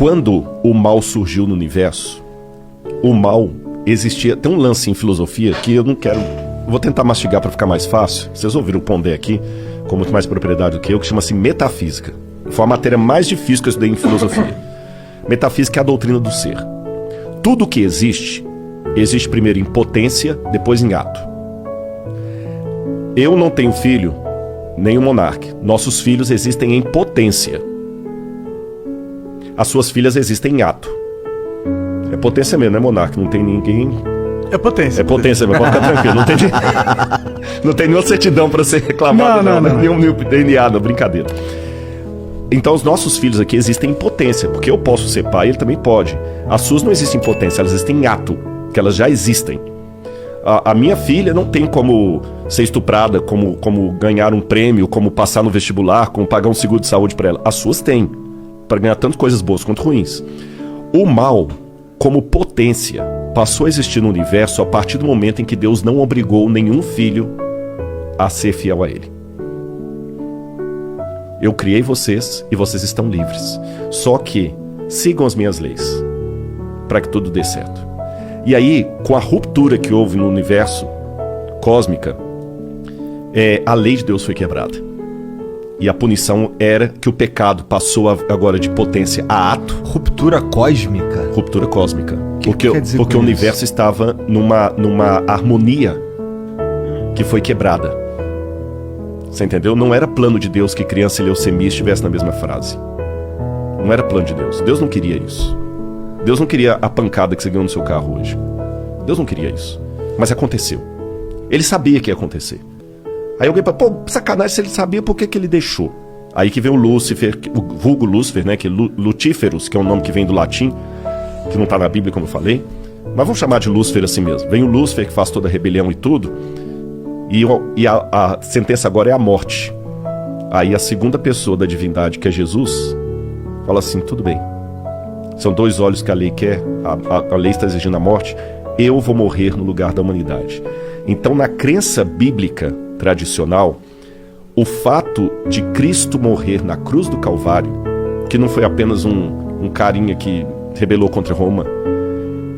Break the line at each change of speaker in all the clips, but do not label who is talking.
Quando o mal surgiu no universo, o mal existia... Tem um lance em filosofia que eu não quero... Vou tentar mastigar para ficar mais fácil. Vocês ouviram o Pondé aqui, com muito mais propriedade do que eu, que chama-se metafísica. Foi a matéria mais difícil que eu estudei em filosofia. Metafísica é a doutrina do ser. Tudo que existe primeiro em potência, depois em ato. Eu não tenho filho, nem o monarca. Nossos filhos existem em potência. As suas filhas existem em ato. É potência mesmo, né, monarca? Não tem ninguém...
É potência.
É potência, mas pode ficar tranquilo. Não tem nenhuma certidão para ser reclamado, não. Nenhum DNA, não, brincadeira. Então os nossos filhos aqui existem em potência, porque eu posso ser pai, ele também pode. As suas não existem em potência, elas existem em ato, que elas já existem. A minha filha não tem como ser estuprada, como ganhar um prêmio, como passar no vestibular, como pagar um seguro de saúde para ela. As suas têm, para ganhar tanto coisas boas quanto ruins. O mal, como potência, passou a existir no universo a partir do momento em que Deus não obrigou nenhum filho a ser fiel a Ele. Eu criei vocês e vocês estão livres. Só que sigam as minhas leis, para que tudo dê certo. E aí, com a ruptura que houve no universo cósmica, a lei de Deus foi quebrada. E a punição era que o pecado passou agora de potência a ato.
Ruptura cósmica?
Ruptura cósmica.
Que quer dizer
porque o universo estava numa harmonia que foi quebrada. Você entendeu? Não era plano de Deus que criança e leucemia estivessem na mesma frase. Não era plano de Deus. Deus não queria isso. Deus não queria a pancada que você ganhou no seu carro hoje. Deus não queria isso. Mas aconteceu. Ele sabia que ia acontecer. Aí alguém fala, pô, sacanagem, se ele sabia, por que ele deixou? Aí que vem o Lúcifer, o vulgo Lúcifer, né? Que é Lutíferos, que é um nome que vem do latim, que não está na Bíblia, como eu falei. Mas vamos chamar de Lúcifer assim mesmo. Vem o Lúcifer, que faz toda a rebelião e tudo. E a sentença agora é a morte. Aí a segunda pessoa da divindade, que é Jesus, fala assim, tudo bem. São dois olhos que a lei quer, a lei está exigindo a morte, eu vou morrer no lugar da humanidade. Então, na crença bíblica tradicional, o fato de Cristo morrer na cruz do Calvário, que não foi apenas um carinha que rebelou contra Roma,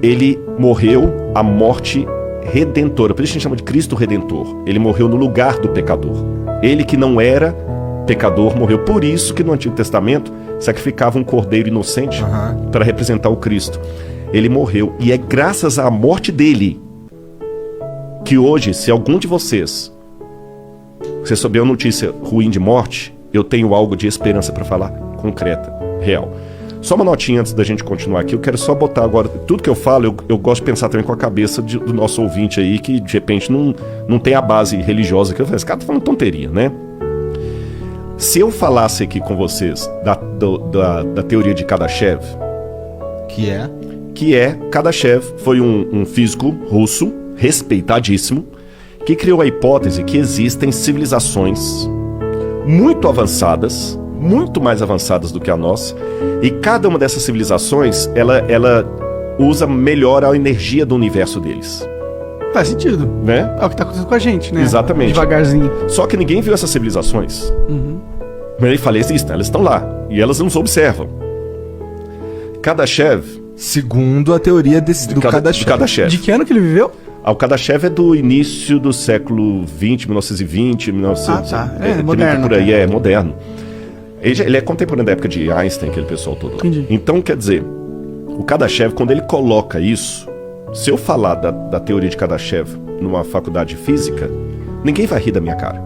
ele morreu a morte redentora, por isso a gente chama de Cristo Redentor. Ele morreu no lugar do pecador. Ele que não era pecador morreu. Por isso que no Antigo Testamento sacrificava um cordeiro inocente para representar o Cristo. Ele morreu. E é graças à morte dele que hoje, se algum de vocês souber uma notícia ruim de morte, eu tenho algo de esperança para falar, concreta, real. Só uma notinha antes da gente continuar aqui, eu quero só botar agora, tudo que eu falo, eu gosto de pensar também com a cabeça do nosso ouvinte aí, que de repente não tem a base religiosa, que eu falo, esse cara tá falando tonteria, né? Se eu falasse aqui com vocês da teoria de Kardashev, que é Kardashev foi um físico russo, respeitadíssimo, que criou a hipótese que existem civilizações muito avançadas, muito mais avançadas do que a nossa, e cada uma dessas civilizações, ela usa melhor a energia do universo deles.
Faz sentido.
Né?
É o que tá acontecendo com a gente, né?
Exatamente.
Devagarzinho.
Só que ninguém viu essas civilizações. Mas ele fala, existem, elas estão lá, e elas nos observam. Kardashev...
Segundo a teoria do Kardashev.
De que ano que ele viveu?
O Kardashev é do início do século XX, 1920, 1900.
É moderno.
Por aí, é moderno. Ele é contemporâneo da época de Einstein, aquele pessoal todo lá.
Entendi.
Então, quer dizer, o Kardashev, quando ele coloca isso, se eu falar da teoria de Kardashev numa faculdade de física, ninguém vai rir da minha cara.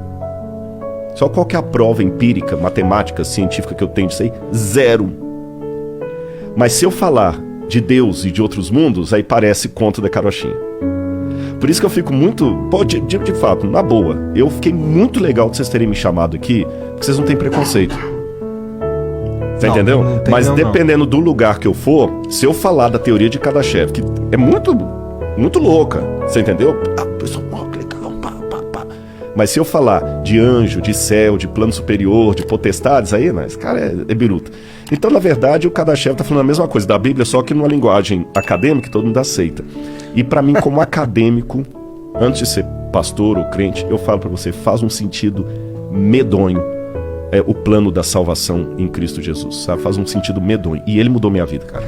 Só qual que é a prova empírica, matemática, científica que eu tenho disso aí? Zero. Mas se eu falar de Deus e de outros mundos, aí parece conto da carochinha. Por isso que eu fico muito... Pô, de fato, na boa, eu fiquei muito legal de vocês terem me chamado aqui, porque vocês não têm preconceito. Você entendeu?
Não tem,
mas dependendo do lugar que eu for, se eu falar da teoria de Kardashev, que é muito, muito louca, você entendeu? Pessoal, legal, pá. Mas se eu falar de anjo, de céu, de plano superior, de potestades, aí, né, esse cara é biruta. Então, na verdade, o Kardashev tá falando a mesma coisa da Bíblia, só que numa linguagem acadêmica que todo mundo aceita. E para mim, como acadêmico, antes de ser pastor ou crente, eu falo para você, faz um sentido medonho o plano da salvação em Cristo Jesus, sabe? Faz um sentido medonho. E ele mudou minha vida, cara.